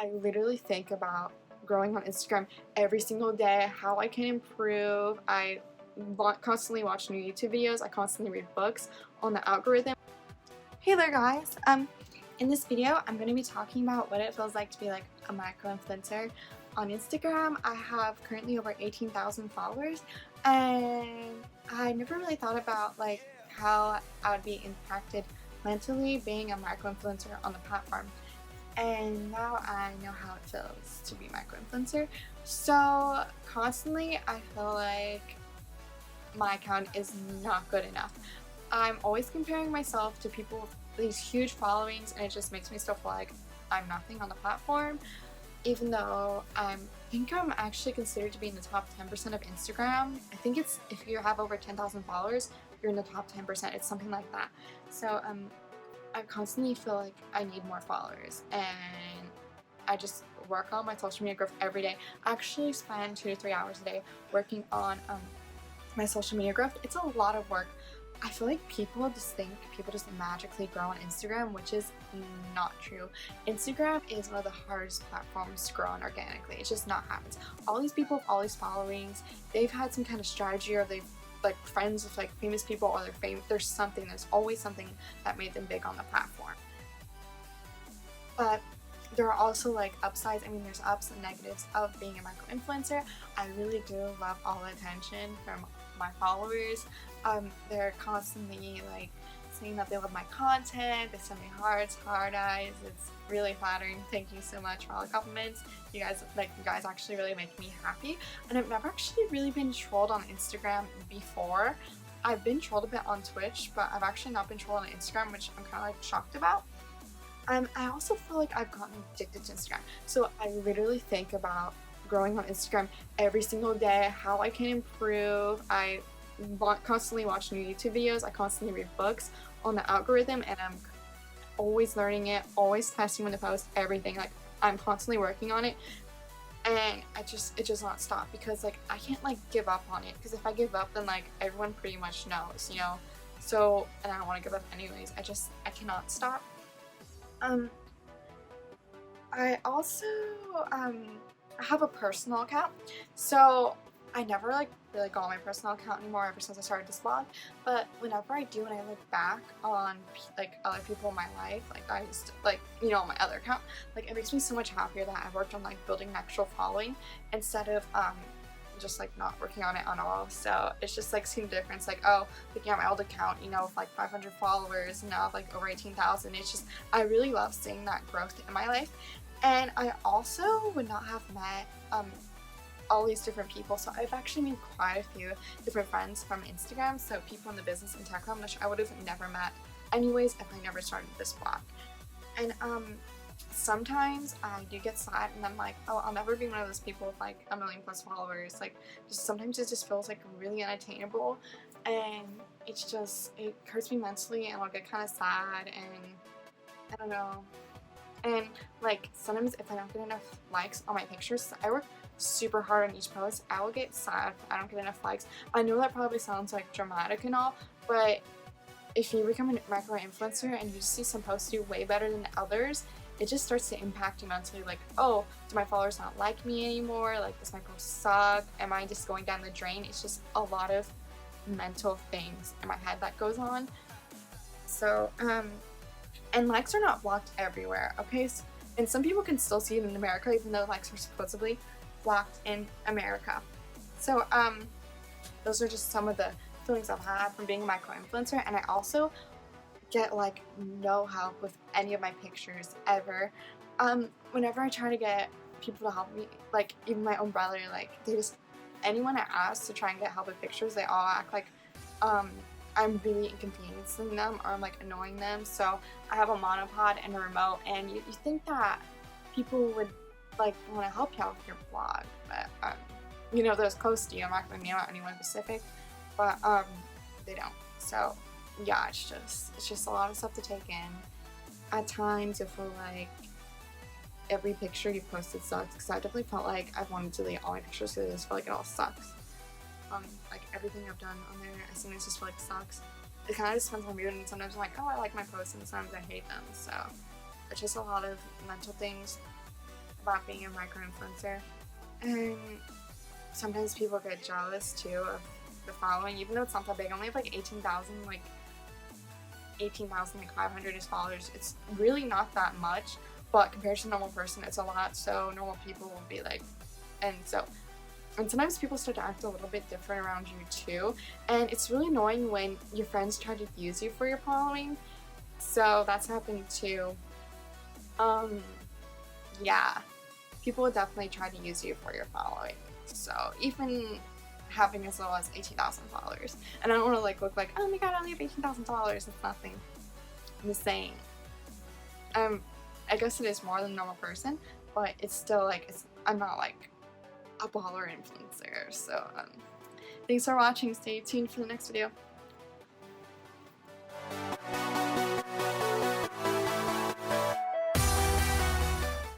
I literally think about growing on Instagram every single day, how I can improve. I constantly watch new YouTube videos. I constantly read books on the algorithm. Hey there, guys. In this video, I'm going to be talking about what it feels like to be like a micro influencer on Instagram. I have currently over 18,000 followers, and I never really thought about like how I would be impacted mentally being a micro influencer on the platform. And now I know how it feels to be a micro influencer. So constantly, I feel like my account is not good enough. I'm always comparing myself to people with these huge followings, and it just makes me still feel like I'm nothing on the platform, even though I think I'm actually considered to be in the top 10% of Instagram. I think it's if you have over 10,000 followers, you're in the top 10%. It's something like that. So I constantly feel like I need more followers, and I just work on my social media growth every day. I actually spend 2 to 3 hours a day working on my social media growth. It's a lot of work. I feel like people just think people just magically grow on Instagram, which is not true. Instagram is one of the hardest platforms to grow on organically. It just not happens. All these people with all these followings, they've had some kind of strategy, or they've like friends with like famous people, or they're famous. There's always something that made them big on the platform. But there are also like upsides. I mean, there's ups and negatives of being a micro influencer. I really do love all the attention from my followers. They're constantly like saying that they love my content. They send me hearts, hard eyes. It's really flattering. Thank you so much for all the compliments. You guys actually really make me happy. And I've never actually really been trolled on Instagram before. I've been trolled a bit on Twitch, but I've actually not been trolled on Instagram, which I'm kind of like shocked about. I also feel like I've gotten addicted to Instagram. So I literally think about growing on Instagram every single day, how I can improve. I constantly watch new YouTube videos. I constantly read books on the algorithm, and I'm always learning it, always testing when to post, everything. Like, I'm constantly working on it, and it just not stop, because like I can't like give up on it, because if I give up, then like everyone pretty much knows, you know. So, and I don't want to give up anyways. I cannot stop. Um, I also have a personal account, so I never like really go on my personal account anymore ever since I started this blog. But whenever I do, and I look back on like other people in my life, like I used to, like, you know, on my other account, like it makes me so much happier that I worked on like building an actual following instead of just like not working on it on all. So it's just like seeing the difference, like, oh, looking at my old account, you know, with like 500 followers, and now like over 18,000. It's just, I really love seeing that growth in my life. And I also would not have met all these different people. So I've actually made quite a few different friends from Instagram, so people in the business and tech realm, which I would have never met anyways if I never started this blog. And sometimes I do get sad, and I'm like, oh, I'll never be one of those people with like 1 million+ followers. Like, just sometimes it just feels like really unattainable, and it hurts me mentally, and I'll get kind of sad, and I don't know. And like sometimes if I don't get enough likes on my pictures, I work super hard on each post, I will get sad if I don't get enough likes. I know that probably sounds like dramatic and all, but if you become a micro influencer and you see some posts do way better than others, it just starts to impact you mentally. Like, oh, do my followers not like me anymore? Like, does my post suck? Am I just going down the drain? It's just a lot of mental things in my head that goes on. So and likes are not blocked everywhere, okay? And some people can still see it in America, even though likes are supposedly blocked in America. So those are just some of the feelings I've had from being a micro influencer. And I also get like no help with any of my pictures ever. Whenever I try to get people to help me, like even my own brother, like anyone I ask to try and get help with pictures, they all act like I'm really inconveniencing them, or I'm like annoying them. So I have a monopod and a remote, and you think that people would like want to help you out with your blog, but you know, those close to you, I'm not going to name out anyone specific, but they don't. So yeah, it's just a lot of stuff to take in. At times you feel like every picture you posted sucks, because I definitely felt like I've wanted to delete all my pictures because I just feel like it all sucks. Like everything I've done on there, I sometimes just feel like sucks. It kind of just depends on my mood, and sometimes I'm like, oh, I like my posts, and sometimes I hate them. So it's just a lot of mental things. about being a micro-influencer. And sometimes people get jealous too of the following, even though it's not that big. I only have like 18,500 followers. It's really not that much, but compared to a normal person, it's a lot. So normal people will be like, and sometimes people start to act a little bit different around you too. And it's really annoying when your friends try to use you for your following. So that's happened too. Yeah, people will definitely try to use you for your following. So even having as low as 18,000 followers, and I don't want to like look like, oh my god, I only have 18,000 followers. It's nothing. I'm just saying. I guess it is more than a normal person, but it's still like I'm not like a baller influencer. So thanks for watching. Stay tuned for the next video.